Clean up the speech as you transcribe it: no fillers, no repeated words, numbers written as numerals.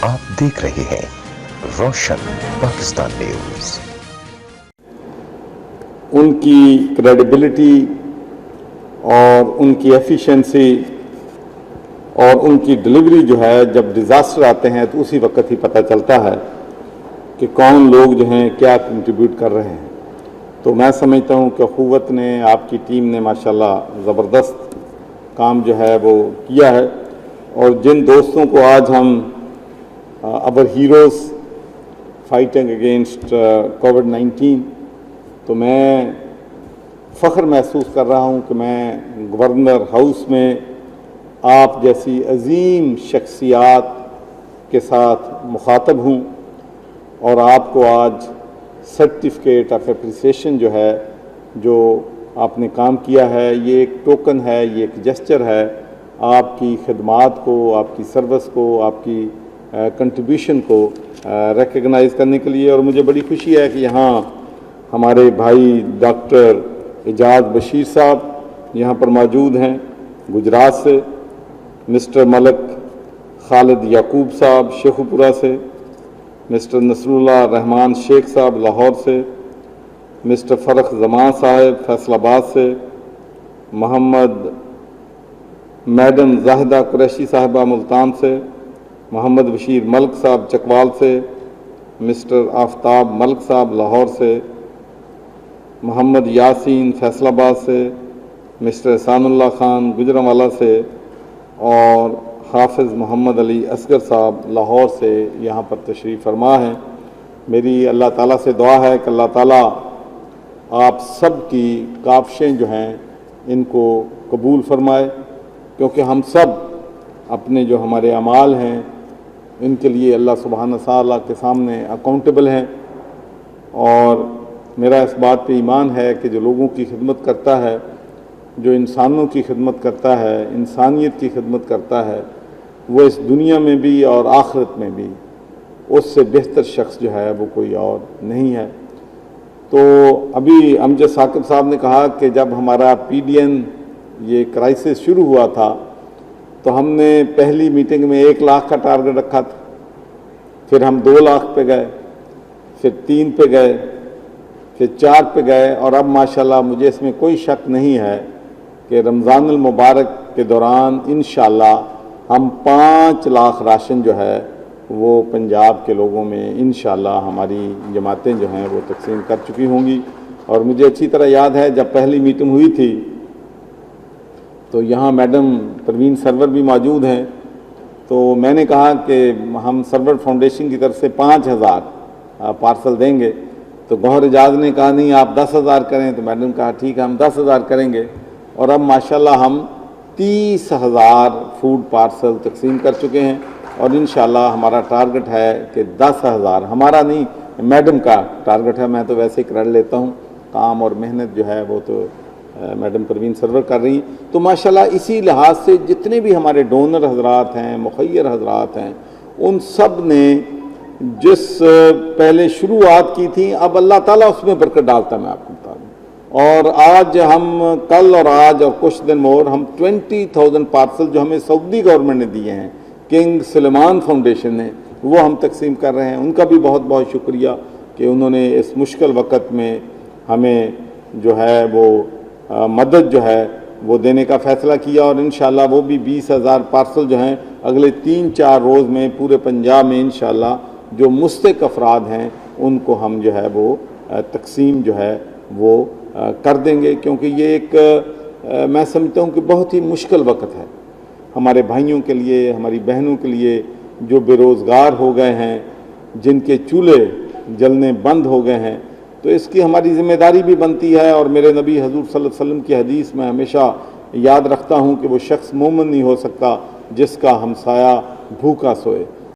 आप देख रहे हैं रोशन पाकिस्तान न्यूज। उनकी क्रेडिबिलिटी और उनकी एफिशिएंसी और उनकी डिलीवरी जो है, जब डिज़ास्टर आते हैं तो उसी वक्त ही पता चलता है कि कौन लोग जो हैं क्या कंट्रीब्यूट कर रहे हैं। तो मैं समझता हूँ कि अखुवत ने, आपकी टीम ने माशाल्लाह ज़बरदस्त काम जो है वो किया है। और जिन दोस्तों को आज हम अवर हीरोज़ फाइटिंग अगेंस्ट कोविड-19, तो मैं फ़ख्र महसूस कर रहा हूँ कि मैं गवर्नर हाउस में आप जैसी अजीम शख्सियात के साथ मुखातब हूँ और आपको आज सर्टिफिकेट ऑफ एप्रिसिएशन जो है, जो आपने काम किया है, ये एक टोकन है, ये एक जेस्चर है आपकी खिदमात को, आपकी सर्विस को, आपकी कंट्रीब्यूशन को रिकग्नाइज़ करने के लिए। और मुझे बड़ी खुशी है कि यहाँ हमारे भाई डॉक्टर एजाज बशीर साहब यहाँ पर मौजूद हैं गुजरात से, मिस्टर मलक खालिद याकूब साहब शेखुपुरा से, मिस्टर नसरुल्लाह रहमान शेख साहब लाहौर से, मिस्टर फ़रख जमान साहब फैसलाबाद से, मोहम्मद मैडम जाहिदा कुरैशी साहिबा मुल्तान से, मोहम्मद बशीर मलिक साहब चकवाल से, मिस्टर आफ्ताब मलिक साहब लाहौर से, मोहम्मद यासीन फैसलाबाद से, मिस्टर एहसानुल्लाह खान गुजरांवाला से और हाफिज़ मोहम्मद अली असगर साहब लाहौर से यहाँ पर तशरीफ़ फरमा है। मेरी अल्लाह ताला से दुआ है कि अल्लाह ताला आप सब की काविशें जो हैं इनको कबूल फरमाए, क्योंकि हम सब अपने जो हमारे अमाल हैं इनके लिए अल्लाह सुब्हानहू तआला के सामने अकाउंटेबल हैं। और मेरा इस बात पे ईमान है कि जो लोगों की खिदमत करता है, जो इंसानों की खिदमत करता है, इंसानियत की खिदमत करता है, वो इस दुनिया में भी और आखिरत में भी उससे बेहतर शख्स जो है वो कोई और नहीं है। तो अभी अमजद साकिब साहब ने कहा कि जब हमारा PDN ये क्राइसिस शुरू हुआ था तो हमने पहली मीटिंग में 1 लाख का टारगेट रखा था, फिर हम 2 लाख पे गए, फिर 3 पे गए, फिर 4 पे गए और अब माशाल्लाह मुझे इसमें कोई शक नहीं है कि रमज़ानुल मुबारक के दौरान इंशाल्लाह हम 5 लाख राशन जो है वो पंजाब के लोगों में इंशाल्लाह हमारी जमातें जो हैं वो तकसीम कर चुकी होंगी। और मुझे अच्छी तरह याद है जब पहली मीटिंग हुई थी तो यहाँ मैडम परवीन सरवर भी मौजूद हैं, तो मैंने कहा कि हम सरवर फाउंडेशन की तरफ से 5000 पार्सल देंगे। तो गौहर एजाज ने कहा नहीं आप 10,000 करें, तो मैडम कहा ठीक है हम 10,000 करेंगे। और अब माशाल्लाह हम 30,000 फूड पार्सल तकसीम कर चुके हैं और इंशाल्लाह हमारा टारगेट है कि 10,000, हमारा नहीं मैडम का टारगेट है। मैं तो वैसे ही क्रेडिट लेता हूँ, काम और मेहनत जो है वो तो मैडम परवीन सरवर कर रही। तो माशाल्लाह इसी लिहाज से जितने भी हमारे डोनर हजरात हैं, मुखैर हजरात हैं, उन सब ने जिस पहले शुरुआत की थी अब अल्लाह ताला उसमें बरकत डालता, मैं आपको बता दूँ। और आज हम कल और आज और कुछ दिन मोर हम 20,000 पार्सल जो हमें सऊदी गवर्नमेंट ने दिए हैं, किंग सलमान फाउंडेशन ने, वो हम तकसीम कर रहे हैं। उनका भी बहुत बहुत शुक्रिया कि उन्होंने इस मुश्किल वक़्त में हमें जो है वो मदद जो है वो देने का फ़ैसला किया। और इंशाल्लाह वो भी 20,000 पार्सल जो हैं अगले 3-4 रोज़ में पूरे पंजाब में इंशाल्लाह जो मुस्तहिक़ अफराद हैं उनको हम जो है वो तकसीम जो है वो कर देंगे। क्योंकि ये एक मैं समझता हूँ कि बहुत ही मुश्किल वक़्त है हमारे भाइयों के लिए, हमारी बहनों के लिए जो बेरोज़गार हो गए हैं, जिनके चूल्हे जलने बंद हो गए हैं। तो इसकी हमारी ज़िम्मेदारी भी बनती है। और मेरे नबी हज़ूर सल्लल्लाहु अलैहि वसल्लम की हदीस में हमेशा याद रखता हूँ कि वो शख्स मोमिन नहीं हो सकता जिसका हमसाया भूखा सोए।